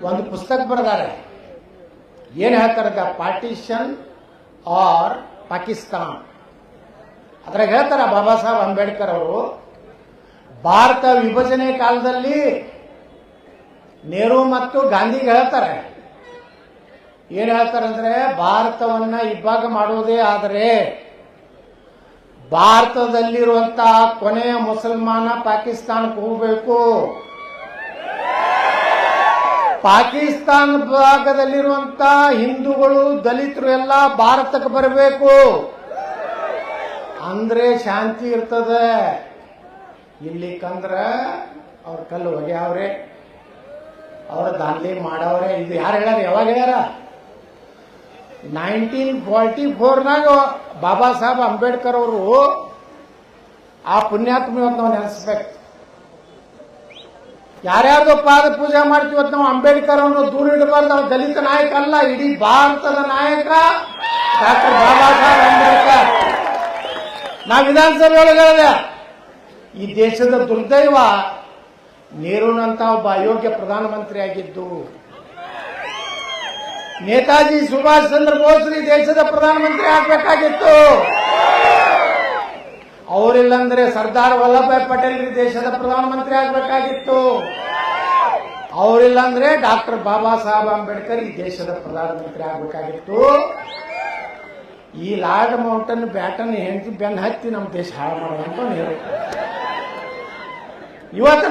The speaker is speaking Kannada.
ಒಂದು ಪುಸ್ತಕ ಬರೆದಾರೆ. ಏನು ಹೇಳ್ತಾರೆ, ದ ಪಾರ್ಟಿಷನ್ ಆರ್ ಪಾಕಿಸ್ತಾನ್. ಅದ್ರಾಗ ಹೇಳ್ತಾರ ಬಾಬಾ ಸಾಹೇಬ್ ಅಂಬೇಡ್ಕರ್ ಅವರು, ಭಾರತ ವಿಭಜನೆ ಕಾಲದಲ್ಲಿ ನೆಹರು ಮತ್ತು ಗಾಂಧಿಗೆ ಹೇಳ್ತಾರೆ, ಏನು ಹೇಳ್ತಾರಂದ್ರೆ, ಭಾರತವನ್ನ ಇಬ್ಬಾಗ ಮಾಡುವುದೇ ಆದರೆ ಭಾರತದಲ್ಲಿರುವಂತಹ ಕೊನೆಯ ಮುಸಲ್ಮಾನ ಪಾಕಿಸ್ತಾನಕ್ಕೆ ಹೋಗಬೇಕು, ಪಾಕಿಸ್ತಾನ ಭಾಗದಲ್ಲಿರುವಂತಹ ಹಿಂದೂಗಳು ದಲಿತರು ಎಲ್ಲ ಭಾರತಕ್ಕೆ ಬರಬೇಕು, ಅಂದ್ರೆ ಶಾಂತಿ ಇರ್ತದೆ. ಇಲ್ಲಿ ಕಂದ್ರ ಅವ್ರ ಕಲ್ಲು ಒಗೆಯವ್ರೆ, ಅವ್ರ ದಾಂಧಲೆ ಮಾಡವ್ರೆ. ಇದು ಯಾರು ಹೇಳ್ಯಾರ, ಯಾವಾಗ ಹೇಳ್ಯಾರ? 1944ನಾಗ ಬಾಬಾ ಸಾಹೇಬ್ ಅಂಬೇಡ್ಕರ್ ಅವರು, ಆ ಪುಣ್ಯಾತ್ಮ ಇವತ್ತು ನಾವು ನೆನೆಸ್ಬೇಕು. ಯಾರ್ಯಾರ್ದು ಪಾದ ಪೂಜೆ ಮಾಡ್ತೀವಿ ನಾವು ಅಂಬೇಡ್ಕರ್ ಅವನು ದೂರ ಇಡಬಾರ್ದು. ಅವ್ರು ದಲಿತ ನಾಯಕ ಅಲ್ಲ, ಇಡೀ ಭಾರತದ ನಾಯಕ ಡಾಕ್ಟರ್ ಬಾಬಾ ಸಾಹೇಬ್ ಅಂಬೇಡ್ಕರ್. ನಾ ವಿಧಾನಸಭೆ ಒಳಗೆ ಈ ದೇಶದ ದುರ್ದೈವ ನೆಹರೂನಂತ ಒಬ್ಬ ಅಯೋಗ್ಯ ಪ್ರಧಾನಮಂತ್ರಿ ಆಗಿದ್ದು. ನೇತಾಜಿ ಸುಭಾಷ್ ಚಂದ್ರ ಬೋಸ್ ಈ ದೇಶದ ಪ್ರಧಾನಮಂತ್ರಿ ಆಗಬೇಕಾಗಿತ್ತು. ಅವರಿಲ್ಲಂದ್ರೆ ಸರ್ದಾರ್ ವಲ್ಲಭಭಾಯ್ ಪಟೇಲ್ ಈ ದೇಶದ ಪ್ರಧಾನಮಂತ್ರಿ ಆಗಬೇಕಾಗಿತ್ತು. ಅವರಿಲ್ಲಂದ್ರೆ ಡಾಕ್ಟರ್ ಬಾಬಾ ಸಾಹೇಬ್ ಅಂಬೇಡ್ಕರ್ ಈ ದೇಶದ ಪ್ರಧಾನಮಂತ್ರಿ ಆಗಬೇಕಾಗಿತ್ತು. ಈ ಲಾರ್ಡ್ ಮೌಂಟನ್ ಬ್ಯಾಟನ್ ಹೆಂಡತಿ ಬೆನ್ನ ಹತ್ತಿ ನಮ್ಮ ದೇಶ ಹಾಳು ಮಾಡುವಂತ ಇವತ್ತು